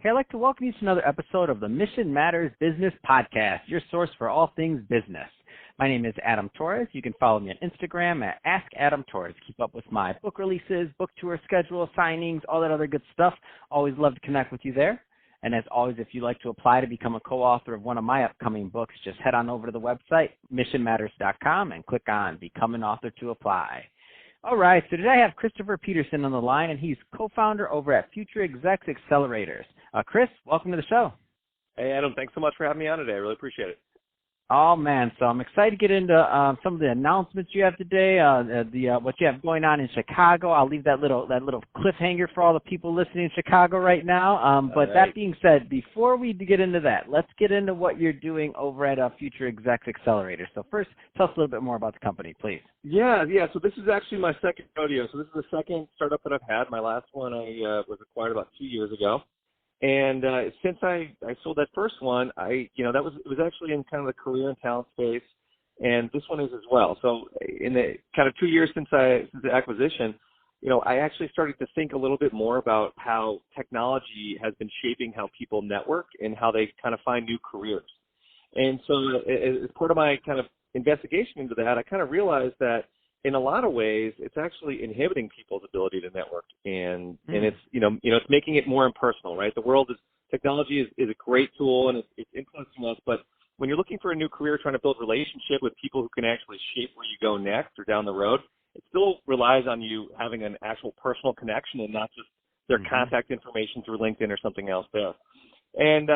Hey, I'd like to welcome you to another episode of the Mission Matters Business Podcast, your source for all things business. My name is Adam Torres. You can follow me on Instagram at AskAdamTorres. Keep up with my book releases, book tour schedule, signings, all that other good stuff. Always love to connect with you there. And as always, if you'd like to apply to become a co-author of one of my upcoming books, just head on over to the website, missionmatters.com, and click on Become an Author to apply. All right, so today I have Chirstopher Petersen on the line, and he's co-founder over at Futurexecs Accelerators. Chris, welcome to the show. Hey, Adam, thanks so much for having me on today. I really appreciate it. Oh, man, so I'm excited to get into some of the announcements you have today, what you have going on in Chicago. I'll leave that little cliffhanger for all the people listening in Chicago right now. But right. That being said, before we get into that, let's get into what you're doing over at Futurexecs Accelerators. So first, tell us a little bit more about the company, please. Yeah. So this is actually my second rodeo. So this is the second startup that I've had. My last one I was acquired about 2 years ago. And since I sold that first one, it was actually in kind of the career and talent space, and this one is as well. So in the kind of 2 years since the acquisition, I actually started to think a little bit more about how technology has been shaping how people network and how they kind of find new careers. And so as part of my kind of investigation into that, I kind of realized that in a lot of ways, it's actually inhibiting people's ability to network, and it's it's making it more impersonal, right? Technology is a great tool and it's influencing us, but when you're looking for a new career, trying to build relationship with people who can actually shape where you go next or down the road, it still relies on you having an actual personal connection and not just their contact information through LinkedIn or something else there. And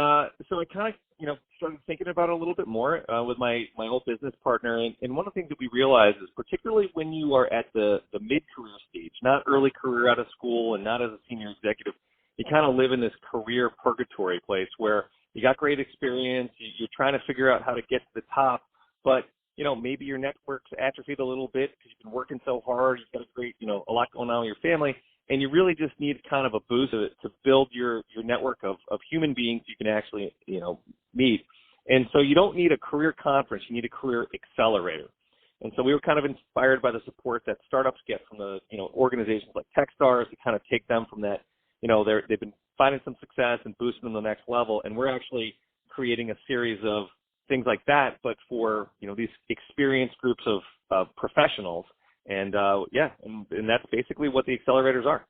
so I kind of started thinking about it a little bit more with my old business partner. And one of the things that we realized is, particularly when you are at the mid-career stage, not early career out of school and not as a senior executive, you kind of live in this career purgatory place where you got great experience, you're trying to figure out how to get to the top, but maybe your network's atrophied a little bit because you've been working so hard, you've got a lot going on with your family, and you really just need kind of a boost to build your network of human beings you can actually, meet. And so you don't need a career conference, you need a career accelerator. And so we were kind of inspired by the support that startups get from the, organizations like Techstars to kind of take them from that, they've been finding some success and boosting them to the next level. And we're actually creating a series of things like that, but for, these experienced groups of professionals. And and that's basically what the accelerators are.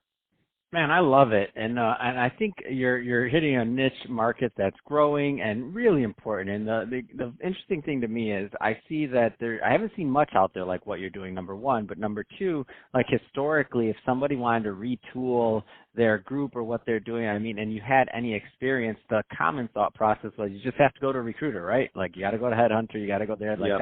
Man, I love it, and I think you're hitting a niche market that's growing and really important. And the interesting thing to me is I see that I haven't seen much out there like what you're doing, number one, but number two, like historically, if somebody wanted to retool their group or what they're doing, and you had any experience, the common thought process was you just have to go to a recruiter, right? Like you got to go to Headhunter, you got to go there. Like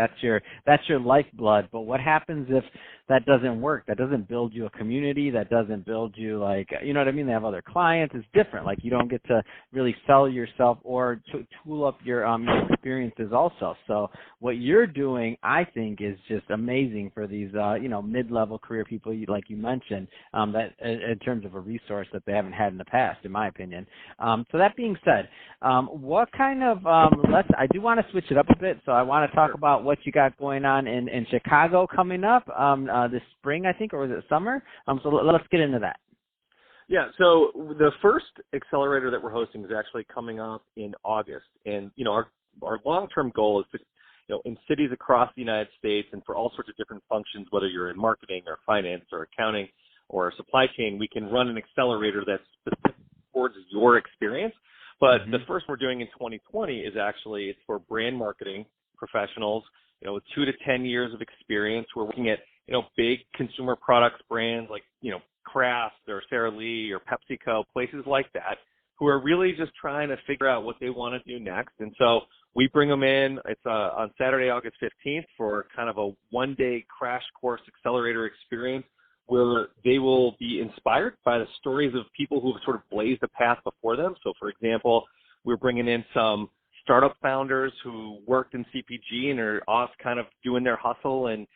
that's your lifeblood. But what happens if that doesn't work? That doesn't build you a community. That doesn't build you you know what I mean? They have other clients. It's different. Like you don't get to really sell yourself or tool up your experiences also. So what you're doing, I think, is just amazing for these mid-level career people, like you mentioned, that in terms of a resource that they haven't had in the past, in my opinion. So that being said, what kind of I do want to switch it up a bit. So I want to talk about what you got going on in Chicago coming up this spring, I think, or was it summer? So let's get into that. Yeah, so the first accelerator that we're hosting is actually coming up in August. And, our long-term goal is to, in cities across the United States and for all sorts of different functions, whether you're in marketing or finance or accounting or supply chain, we can run an accelerator that's specific towards your experience. But the first we're doing in 2020 is actually, it's for brand marketing professionals, with 2 to 10 years of experience. We're looking at, big consumer products brands like, Kraft or Sara Lee or PepsiCo, places like that, who are really just trying to figure out what they want to do next. And so we bring them in. It's on Saturday, August 15th for kind of a one-day crash course accelerator experience where they will be inspired by the stories of people who have sort of blazed a path before them. So, for example, we're bringing in some startup founders who worked in CPG and are off kind of doing their hustle, and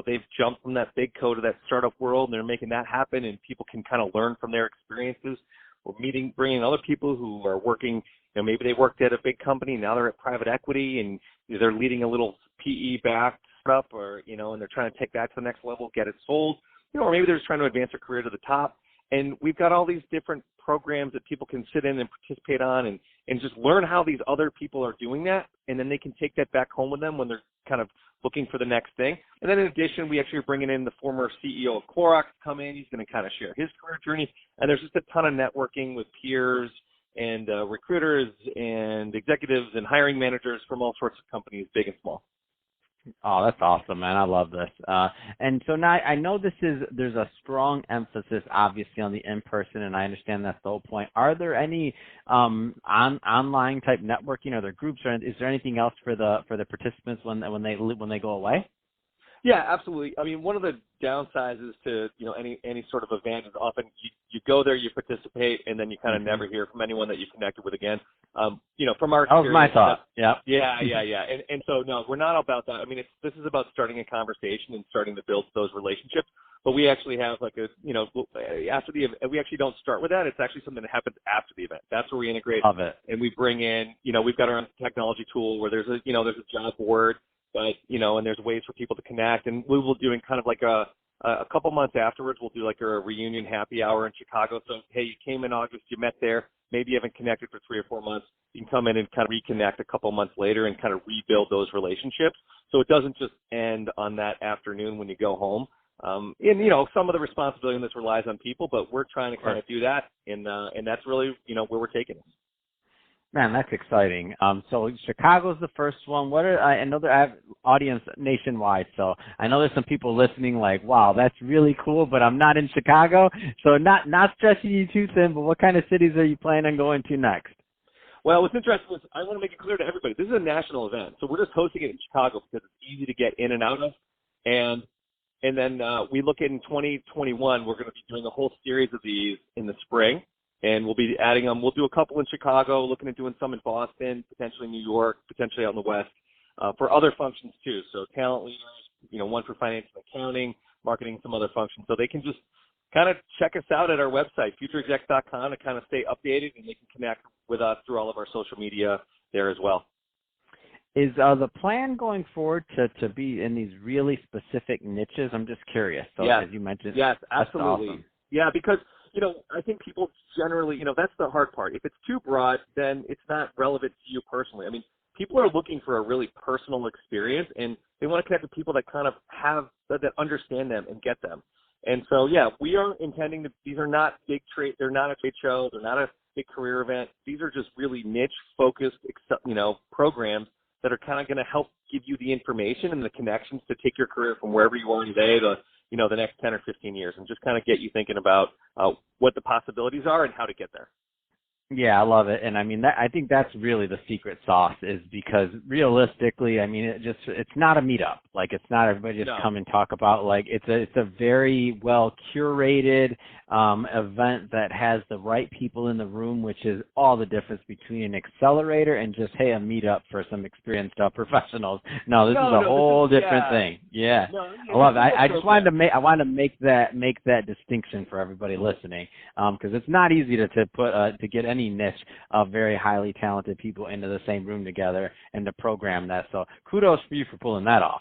they've jumped from that big co to that startup world, and they're making that happen, and people can kind of learn from their experiences. We're bringing other people who are working, maybe they worked at a big company, now they're at private equity, and they're leading a little PE-backed startup, or and they're trying to take that to the next level, get it sold, or maybe they're just trying to advance their career to the top. And we've got all these different programs that people can sit in and participate on and just learn how these other people are doing that, and then they can take that back home with them when they're kind of looking for the next thing. And then in addition, we actually are bringing in the former CEO of Clorox to come in. He's going to kind of share his career journey, and there's just a ton of networking with peers and recruiters and executives and hiring managers from all sorts of companies, big and small. Oh, that's awesome, man. I love this. And so now I know there's a strong emphasis, obviously, on the in-person, and I understand that's the whole point. Are there any online type networking? Are there groups, or is there anything else for the participants when they go away? Yeah, absolutely. I mean, one of the downsides to any sort of event is often you go there, you participate, and then you kind of never hear from anyone that you've connected with again. From our experience, that was my thought. Yeah. And so no, we're not about that. I mean, this is about starting a conversation and starting to build those relationships. But we actually have after the event, we actually don't start with that. It's actually something that happens after the event. That's where we integrate. Love it. And we bring in, we've got our own technology tool where there's a job board. But, and there's ways for people to connect, and we will do in kind of like a couple months afterwards, we'll do like a reunion happy hour in Chicago. So, hey, you came in August, you met there, maybe you haven't connected for 3 or 4 months. You can come in and kind of reconnect a couple months later and kind of rebuild those relationships. So it doesn't just end on that afternoon when you go home. And some of the responsibility in this relies on people, but we're trying to kind of do that, and that's really, where we're taking it. Man, that's exciting. So Chicago's the first one. I know that I have audience nationwide, so I know there's some people listening like, wow, that's really cool, but I'm not in Chicago. So not stretching you too thin, but what kind of cities are you planning on going to next? Well, what's interesting is I want to make it clear to everybody, this is a national event. So we're just hosting it in Chicago because it's easy to get in and out of. And then we look at in 2021, we're going to be doing a whole series of these in the spring. And we'll be adding them. We'll do a couple in Chicago, looking at doing some in Boston, potentially New York, potentially out in the West, for other functions too. So talent leaders, one for finance and accounting, marketing, some other functions. So they can just kind of check us out at our website, futurexecs.com, to kind of stay updated, and they can connect with us through all of our social media there as well. Is the plan going forward to be in these really specific niches? I'm just curious. So yes. As you mentioned, yes, absolutely. Awesome. Yeah, because I think people generally, that's the hard part. If it's too broad, then it's not relevant to you personally. I mean, people are looking for a really personal experience, and they want to connect with people that kind of have, that understand them and get them. And so, yeah, we are intending to, these are not they're not a trade show, they're not a big career event. These are just really niche-focused, programs that are kind of going to help give you the information and the connections to take your career from wherever you are today to the next 10 or 15 years, and just kind of get you thinking about what the possibilities are and how to get there. Yeah, I love it. And I mean, I think that's really the secret sauce, is because realistically, I mean, it's not a meetup. Like, it's not everybody just come and talk about, like, it's a very well curated event that has the right people in the room, which is all the difference between an accelerator and just, hey, a meetup for some experienced professionals. No, this is a whole different thing. Yeah. I love it. I just wanted to make that distinction for everybody listening, because it's not easy to get any niche of very highly talented people into the same room together and to program that. So kudos for you for pulling that off.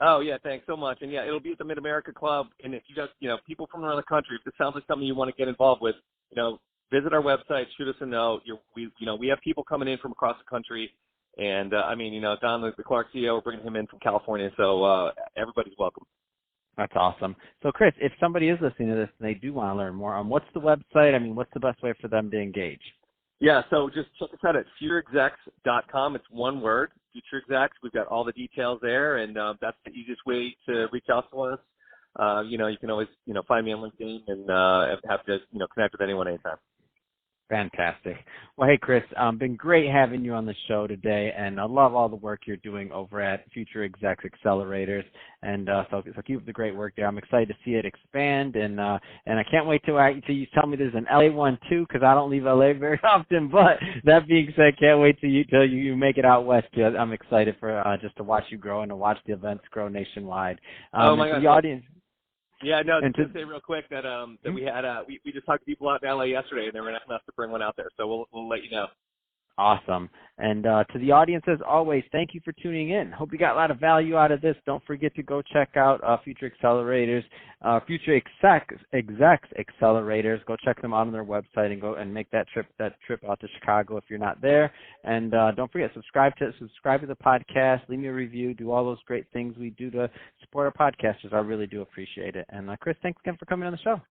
Oh, yeah, thanks so much. And, yeah, it'll be at the Mid-America Club. And if you guys, people from around the country, if this sounds like something you want to get involved with, visit our website, shoot us a note. We have people coming in from across the country. And, Don, the Clark CEO, we're bringing him in from California. So everybody's welcome. That's awesome. So, Chris, if somebody is listening to this and they do want to learn more, what's the website? I mean, what's the best way for them to engage? Yeah, so just check us out at futurexecs.com. It's one word, Futurexecs. We've got all the details there, and that's the easiest way to reach out to us. You can always, find me on LinkedIn and have to, connect with anyone anytime. Fantastic. Well, hey, Chris, been great having you on the show today, and I love all the work you're doing over at Futurexecs Accelerators, and so keep up the great work there. I'm excited to see it expand, and I can't wait till you tell me there's an LA one too, because I don't leave LA very often. But that being said, can't wait till you make it out west. I'm excited for just to watch you grow and to watch the events grow nationwide. Oh my God! The audience. Yeah, no, just say real quick that we had we just talked to people out in LA yesterday, and they were asking us to bring one out there, so we'll let you know. Awesome. And to the audience, as always, thank you for tuning in. Hope you got a lot of value out of this. Don't forget to go check out Future Accelerators, Futurexecs Accelerators. Go check them out on their website and go and make that trip out to Chicago if you're not there. And don't forget, subscribe to the podcast, leave me a review, do all those great things we do to support our podcasters. I really do appreciate it. And Chris, thanks again for coming on the show.